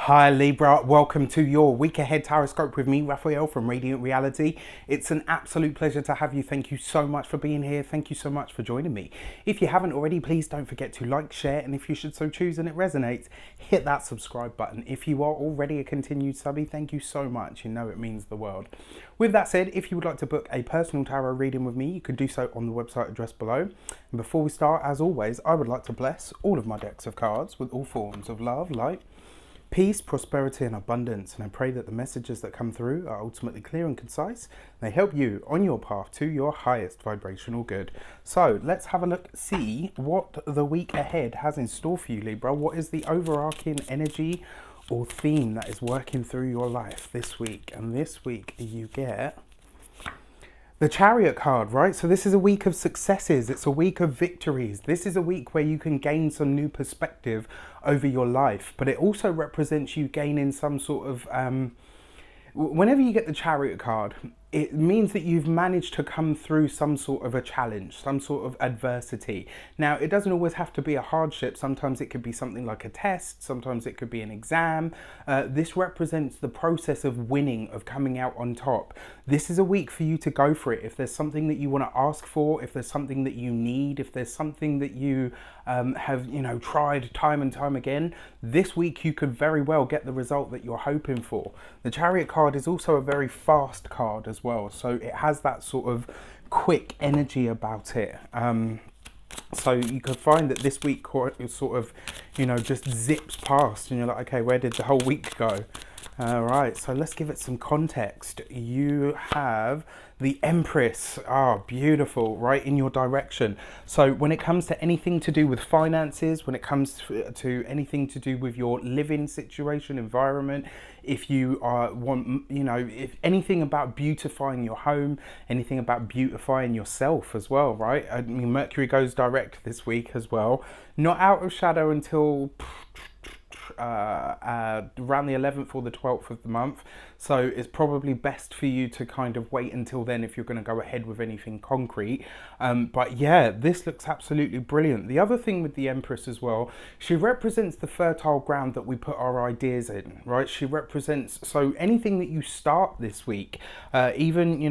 Hi Libra, welcome to your week ahead tarot with me, Raphael from Reydiant Reality. It's an absolute pleasure to have you. Thank you so much for being here. Thank you so much for joining me. If you haven't already, please don't forget to like, share, and if you should so choose and it resonates, hit that subscribe button. If you are already a continued subby, thank you so much. You know it means the world. With that said, if you would like to book a personal tarot reading with me, you can do so on the website address below. And before we start, as always, I would like to bless all of my decks of cards with all forms of love, light, peace, prosperity and abundance, and I pray that the messages that come through are ultimately clear and concise. They help you on your path to your highest vibrational good. So let's have a look, see what the week ahead has in store for you, Libra. What is the overarching energy or theme that is working through your life this week? And this week you get the Chariot card, right? So this is a week of successes. It's a week of victories. This is a week where you can gain some new perspective over your life, but it also represents you gaining some sort of, whenever you get the Chariot card, it means that you've managed to come through some sort of a challenge, some sort of adversity. Now, it doesn't always have to be a hardship. Sometimes it could be something like a test. Sometimes it could be an exam. This represents the process of winning, of coming out on top. This is a week for you to go for it. If there's something that you want to ask for, if there's something that you need, if there's something that you have, tried time and time again, this week you could very well get the result that you're hoping for. The Chariot card is also a very fast card as well, so it has that sort of quick energy about it. So you could find that this week sort of, just zips past and you're like, okay, where did the whole week go? All right, so let's give it some context. You have the Empress, beautiful, right in your direction. So when it comes to anything to do with finances, when it comes to anything to do with your living situation, environment, if you if anything about beautifying your home, anything about beautifying yourself as well, right? I mean, Mercury goes direct this week as well. Not out of shadow until around the 11th or the 12th of the month, so it's probably best for you to kind of wait until then if you're going to go ahead with anything concrete. But yeah, this looks absolutely brilliant. The other thing with the Empress as well, she represents the fertile ground that we put our ideas in, right? She represents, so anything that you start this week, even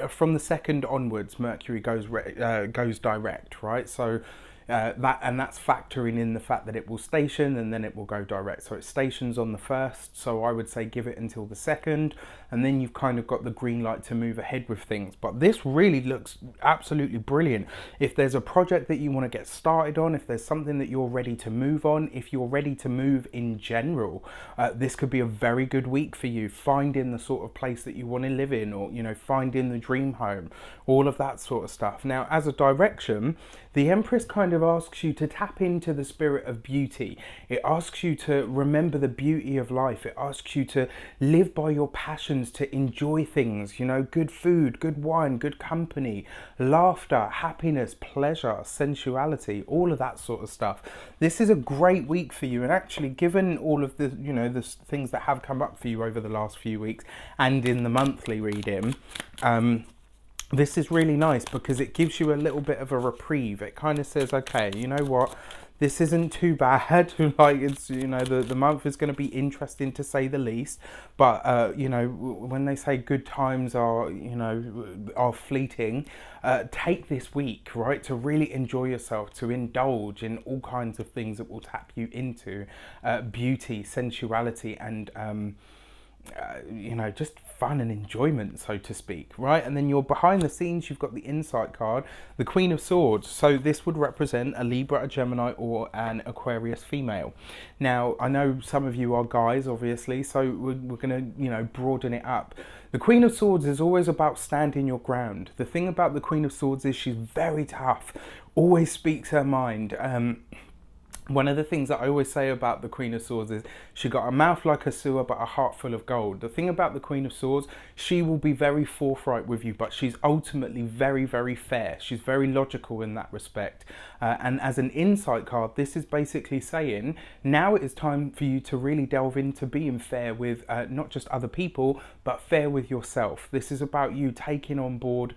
from the 2nd onwards, Mercury goes direct, right? So that's factoring in the fact that it will station and then it will go direct. So it stations on the 1st, so I would say give it until the 2nd, and then you've kind of got the green light to move ahead with things. But this really looks absolutely brilliant. If there's a project that you want to get started on, if there's something that you're ready to move on, if you're ready to move in general, this could be a very good week for you, finding the sort of place that you want to live in, or finding the dream home, all of that sort of stuff. Now, as a direction, the Empress kind of asks you to tap into the spirit of beauty. It asks you to remember the beauty of life. It asks you to live by your passions, to enjoy things, good food, good wine, good company, laughter, happiness, pleasure, sensuality, all of that sort of stuff. This is a great week for you, and actually, given all of the, the things that have come up for you over the last few weeks and in the monthly reading, this is really nice because it gives you a little bit of a reprieve. It kind of says, okay, you know what? This isn't too bad. Like, it's, the month is going to be interesting to say the least. But, when they say good times are, are fleeting, take this week, right, to really enjoy yourself, to indulge in all kinds of things that will tap you into beauty, sensuality, and, just fun and enjoyment, so to speak, right? And then you're behind the scenes, you've got the Insight card, the Queen of Swords. So this would represent a Libra, a Gemini, or an Aquarius female. Now, I know some of you are guys, obviously, so we're going to, broaden it up. The Queen of Swords is always about standing your ground. The thing about the Queen of Swords is she's very tough, always speaks her mind. One of the things that I always say about the Queen of Swords is she got a mouth like a sewer but a heart full of gold. The thing about the Queen of Swords, she will be very forthright with you, but she's ultimately very, very fair. She's very logical in that respect. And as an Insight card, this is basically saying now it is time for you to really delve into being fair with not just other people, but fair with yourself. This is about you taking on board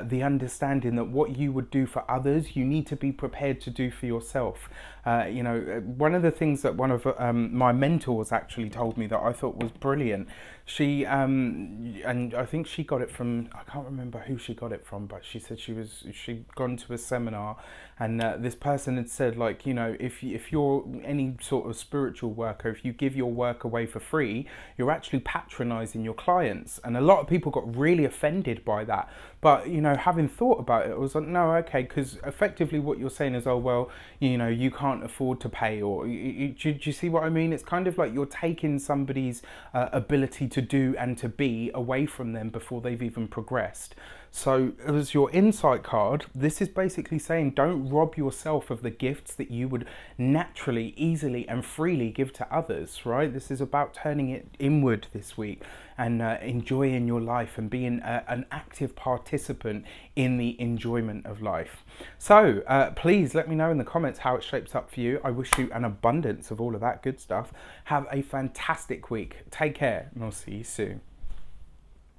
the understanding that what you would do for others, you need to be prepared to do for yourself. You know, one of the things that one of my mentors actually told me that I thought was brilliant. She and I think she got it from, I can't remember who she got it from, but she said she'd gone to a seminar, and this person had said, like, you know, if you're any sort of spiritual worker, if you give your work away for free, you're actually patronizing your clients. And a lot of people got really offended by that. But, you know, having thought about it, I was like, no, okay, because effectively what you're saying is, oh, well, you know, you can't afford to pay, or do you see what I mean? It's kind of like you're taking somebody's ability to do and to be away from them before they've even progressed. So as your insight card, this is basically saying don't rob yourself of the gifts that you would naturally, easily and freely give to others, right? This is about turning it inward this week and enjoying your life and being an active participant in the enjoyment of life. So please let me know in the comments how it shapes up for you. I wish you an abundance of all of that good stuff. Have a fantastic week. Take care, and I'll see you soon.